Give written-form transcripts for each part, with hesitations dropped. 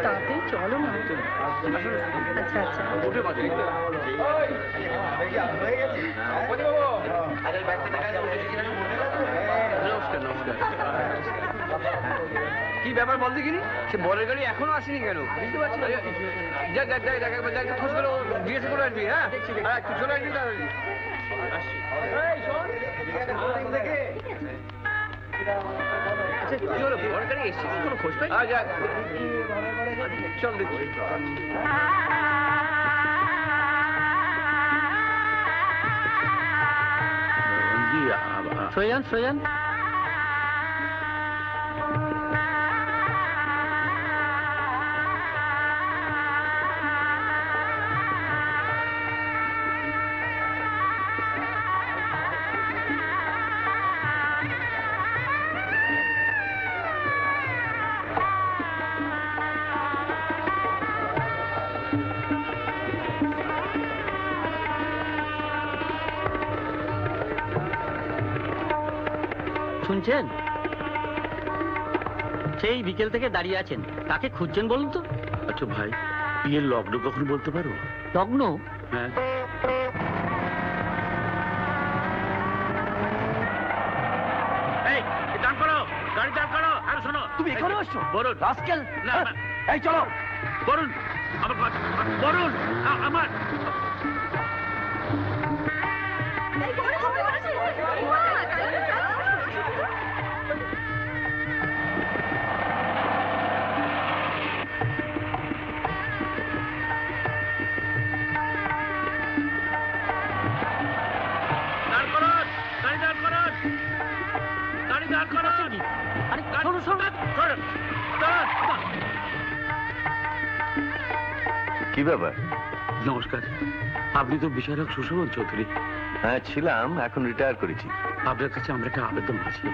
তাতে চলো না। আচ্ছা আচ্ছা নমস্কার নমস্কার। কি ব্যাপার বল দেখিনি, সে বরের গাড়ি এখনো আসেনি কেন বুঝতে পারছি না। খোঁজ করে জিজ্ঞাসা করে আসবি। হ্যাঁ তুই চলে আসবি তাড়াতাড়ি। আচ্ছা কি হলো, বরের গাড়ি এসছে কি কোনো খোঁজ পাই? চল দেখি। সরে যান সরে যান। শুনছেন, সেই বিকেল থেকে দাঁড়িয়ে আছেন, কাকে খুঁজছেন বলুন তো? আচ্ছা ভাই, বিয়ের লগ্ন কখন বলতে পারো? লগ্ন? হ্যাঁ দাঁড় করো, গাড়ি দাঁড় করো। আর শোনো, তুমি এখানে আসছো? বরুণ রাস্কেল। না এই চলো বরুণ, আমার বরুণ আমার কি ব্যাপার? নমস্কার, আপনি তো বিচারক সুশোভন চৌধুরী? হ্যাঁ ছিলাম, এখন রিটায়ার করেছি। আপনার কাছে আমার একটা আবেদন আছে।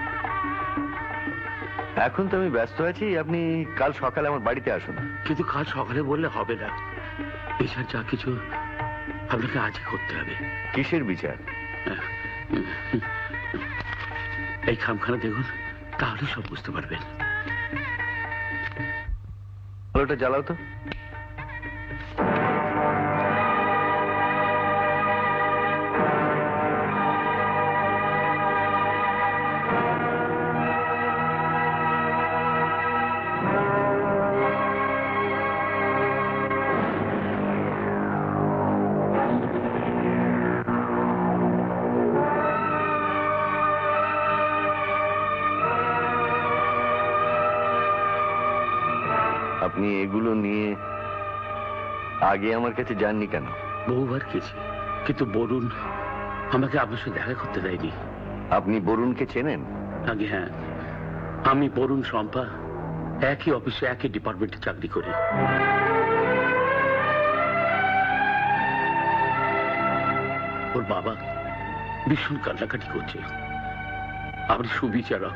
এখন তো আমি ব্যস্ত আছি, আপনি কাল সকালে আমার বাড়িতে আসুন। কিন্তু কাল সকালে বললে হবে না, বিচার যা কিছু আপনাকে আজই করতে হবে। কিসের বিচার? এই খামখানা দেখুন, তাহলে সব বুঝতে পারবেন। ওটা জ্বালাও তো। আপনি এগুলো নিয়ে আগে আমার কাছে যাননি কেন? বহুবার গেছি, কিন্তু বরুণ আমাকে আপনার সাথে দেখা করতে দেয়নি। আপনি বরুণকে চেনেন? আগে হ্যাঁ, আমি বরুণ শম্পা একই অফিসে একই ডিপার্টমেন্টে চাকরি করি। ওর বাবা ভীষণ কান্নাকাটি করছে। আপনি সুবিচারক,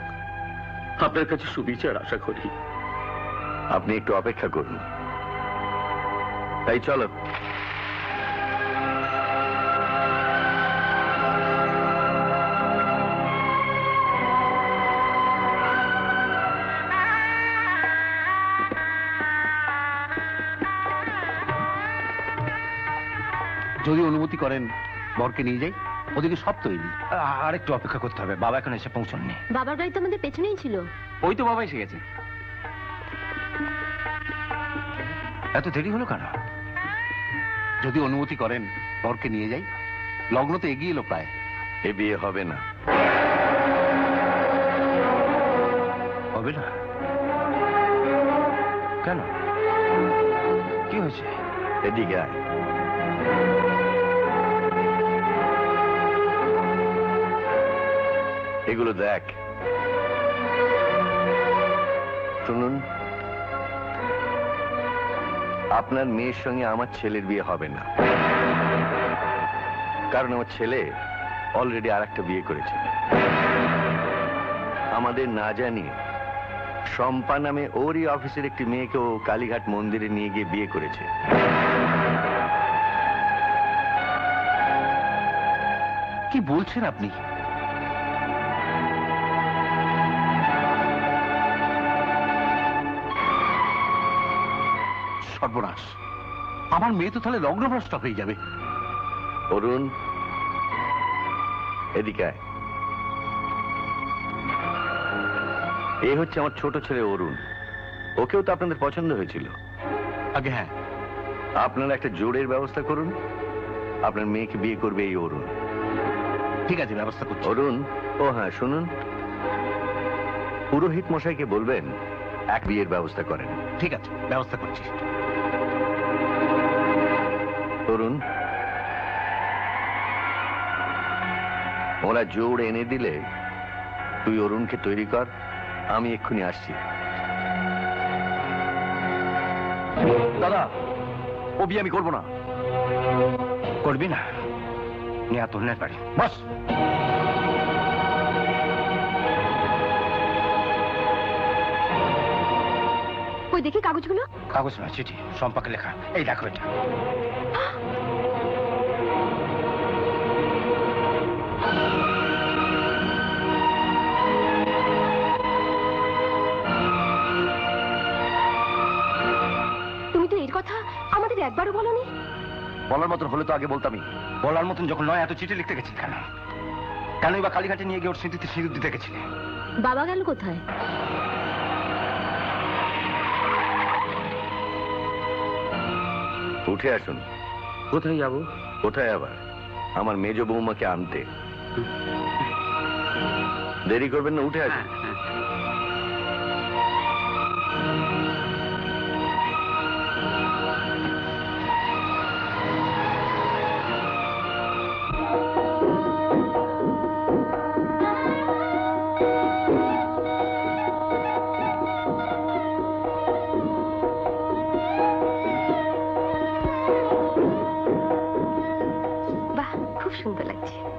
আপনার কাছে সুবিচার আশা করি। আপনি একটু অপেক্ষা করুন। তাই চলো। যদি অনুমতি করেন বরকে নিয়ে যাই, ওদিকে সব তৈরি। আর একটু অপেক্ষা করতে হবে, বাবা এখন এসে পৌঁছননি। বাবার গাড়ি তো আমাদের পেছনেই ছিল। ওই তো বাবা এসে গেছে। এত দেরি হলো কেন? যদি অনুমতি করেন বরকে নিয়ে যাই, লগ্ন তো এগিয়ে এলো প্রায়। এ বিয়ে হবে না। হবে না কেন? কি হয়েছে? এদিকে আয়। এগুলো দেখ। শুনুন, আপনার মেয়ের সঙ্গে আমার ছেলের বিয়ে হবে না, কারণ আমার ছেলে অলরেডি আরেকটা বিয়ে করেছে। আমাদের না জানিয়ে শম্পা নামে ওরই অফিসের একটি মেয়েকে ও কালীঘাট মন্দিরে নিয়ে গিয়ে বিয়ে করেছে। কি বলছেন আপনি? সর্বনাশ, আমার মেয়ে তো তাহলে লগ্নভ্রষ্ট হয়ে যাবে। অরুণ, এদিকে আয়। এ হচ্ছে আমার ছোট ছেলে অরুণ। ওকেও তো আপনাদের পছন্দ হয়েছিল। আগে হ্যাঁ। আপনারা একটা জোড়ের ব্যবস্থা করুন, আপনার মেয়েকে বিয়ে করবে এই অরুণ। ঠিক আছে, ব্যবস্থা করছি। অরুণ, ও হ্যাঁ শুনুন, পুরোহিত মশাইকে বলবেন এক বিয়ের ব্যবস্থা করেন। ঠিক আছে, ব্যবস্থা করছি। অরুণ, ওরা জোড় এনে দিলে তুই অরুণকে তৈরি কর, আমি এক্ষুনি আসছি। দাদা, ও বিয়ে আমি করবো না। করবি না? নেয়া তোর পারি বস। ওই দেখি কাগজগুলো। কাগজ না, চিঠি, সম্পাকে লেখা। এই দেখো এটা। তুমি তো এর কথা আমাদের একবারও বলনি। বলার মতন হলে তো আগে বলতামই। বলার মতন যখন নয়, এত চিঠি লিখতে গেছি কেন? কেনই বা কালীঘাটে নিয়ে গিয়ে ওর স্মৃতিতে সিঁদুর দিতে গেছিলে? বাবা গেল কোথায়? উঠে আসুন। কোথায় যাবো? কোথায় আবার? আমার মেজ বৌমাকে আনতে। দেরি করবেন না, উঠে আসুন। বাহ, খুব সুন্দর লাগছে।